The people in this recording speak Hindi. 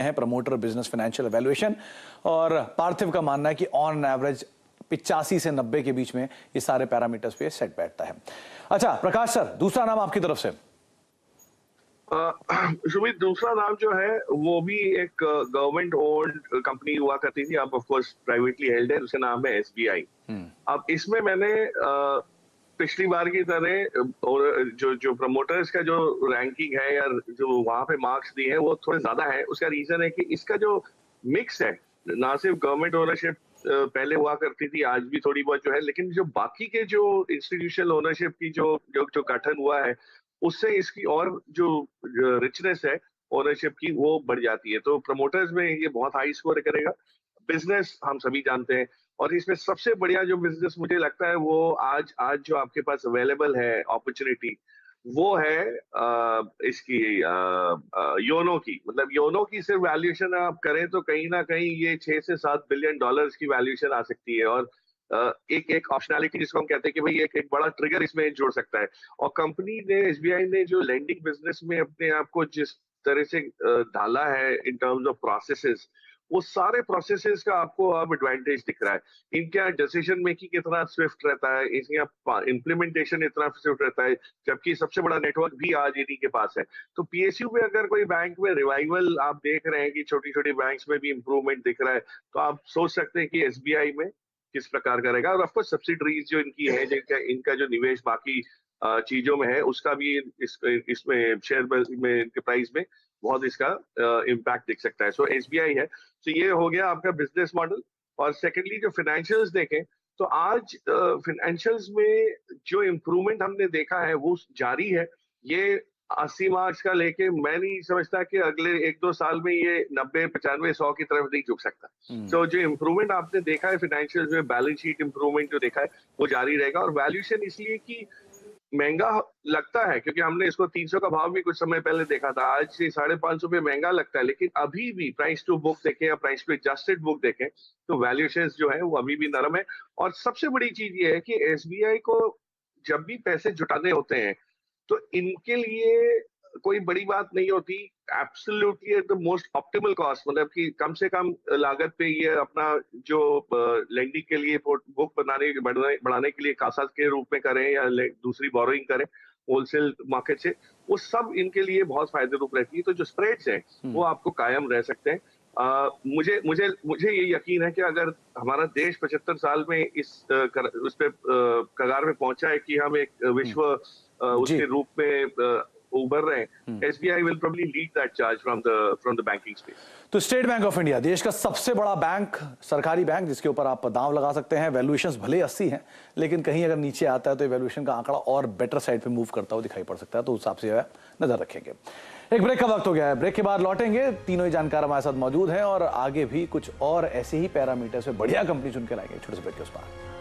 हैं प्रमोटर बिजनेस फाइनेंशियल एवेल्युएशन, और पार्थिव का मानना है कि ऑन एवरेज 85 से 90 के बीच में ये सारे पैरामीटर्स पे सेट बैठता है। अच्छा प्रकाश सर, दूसरा नाम आपकी तरफ से। सुमित, दूसरा नाम जो है वो भी एक गवर्नमेंट ओन्ड कंपनी हुआ करती थी, अब ऑफ कोर्स प्राइवेटली हेल्ड है, उसका नाम है एसबीआई। अब इसमें मैंने पिछली बार की तरह और जो प्रमोटर्स का जो रैंकिंग है या जो वहां पे मार्क्स दिए हैं वो थोड़े ज्यादा है। उसका रीजन है कि इसका जो मिक्स है, ना सिर्फ गवर्नमेंट ओनरशिप पहले हुआ करती थी, आज भी थोड़ी बहुत जो है, लेकिन जो बाकी के जो इंस्टीट्यूशनल ओनरशिप की जो गठन हुआ है उससे इसकी और जो रिचनेस है ओनरशिप की वो बढ़ जाती है। तो प्रमोटर्स में ये बहुत हाई स्कोर करेगा। बिजनेस हम सभी जानते हैं, और इसमें सबसे बढ़िया जो बिजनेस मुझे लगता है वो आज जो आपके पास अवेलेबल है अपॉर्चुनिटी, वो है इसकी योनो की। मतलब योनो की सिर्फ वैल्यूएशन आप करें तो कहीं ना कहीं ये 6 से 7 बिलियन डॉलर्स की वैल्यूएशन आ सकती है, और एक ऑप्शनैलिटी जिसको हम कहते हैं कि भाई एक बड़ा ट्रिगर इसमें जोड़ सकता है। और कंपनी ने, एसबीआई ने जो लेंडिंग बिजनेस में अपने आप को जिस तरह से ढाला है इन टर्म्स ऑफ प्रोसेसेस, वो सारे प्रोसेसेस का आपको अब एडवांटेज दिख रहा है। इनका डिसीजन मेकिंग इतना स्विफ्ट रहता है, इनका इंप्लीमेंटेशन इतना स्विफ्ट रहता है, जबकि सबसे बड़ा नेटवर्क भी आज इन्हीं के पास है। तो पीएसयू में अगर कोई बैंक में रिवाइवल आप देख रहे हैं कि छोटी छोटी बैंक्स में भी इंप्रूवमेंट दिख रहा है, तो आप सोच सकते हैं कि एसबीआई में किस प्रकार करेगा। और ऑफकोर्स सब्सिडरीज जो इनकी है, जिनका इनका जो निवेश बाकी चीजों में है, उसका भी इसमें शेयर में इनके प्राइस में बहुत इसका इम्पैक्ट दिख सकता है। सो एसबीआई है। तो ये हो गया आपका बिजनेस मॉडल। और सेकेंडली जो फाइनेंशियल्स देखें तो आज फाइनेंशियल्स में जो इम्प्रूवमेंट हमने देखा है वो जारी है। ये 80 मार्क्स का लेके मैं नहीं समझता कि अगले 1-2 साल में ये 90, 95, 100 की तरफ नहीं झुक सकता। तो जो इम्प्रूवमेंट आपने देखा है फाइनेंशियल्स में, बैलेंस शीट इम्प्रूवमेंट जो देखा है वो जारी रहेगा। और वैल्यूएशन इसलिए कि महंगा लगता है, क्योंकि हमने इसको 300 का भाव भी कुछ समय पहले देखा था, आज से 550 पे महंगा लगता है, लेकिन अभी भी प्राइस टू बुक देखें या प्राइस टू एडजस्टेड बुक देखें तो वैल्यूएशंस जो है वो अभी भी नरम है। और सबसे बड़ी चीज ये है कि एसबीआई को जब भी पैसे जुटाने होते हैं तो इनके लिए कोई बड़ी बात नहीं होती, absolutely at the most optimal cost, मतलब कि कम से कम लागत पे ये अपना जो लेंडिंग के लिए बुक बढ़ाने के लिए कासा के रूप में करें या दूसरी बोरोइंग करें होलसेल मार्केट से, वो सब इनके लिए बहुत फायदे रूप रहती है। तो जो स्प्रेड्स हैं वो आपको कायम रह सकते हैं। मुझे ये यकीन है कि अगर हमारा देश 75 साल में उस पे कगार में पहुंचा है कि हम एक विश्व उसके रूप में उभर रहे हैं, SBI will probably lead that charge from the banking space. तो स्टेट बैंक ऑफ इंडिया देश का सबसे बड़ा बैंक, सरकारी बैंक, जिसके ऊपर आप दांव लगा सकते हैं। वैल्यूएशंस भले 80 हैं, लेकिन कहीं अगर नीचे आता है तो वैल्यूएशन का आंकड़ा और बेटर साइड पे मूव करता हुआ दिखाई पड़ सकता है, तो उस हिसाब से नजर रखेंगे। एक ब्रेक का वक्त हो गया है, ब्रेक के बाद लौटेंगे। तीनों ही जानकार हमारे साथ मौजूद हैं और आगे भी कुछ और ऐसे ही पैरामीटर्स पे बढ़िया कंपनी चुन के लाएंगे। छोटे से ब्रेक के उस पार।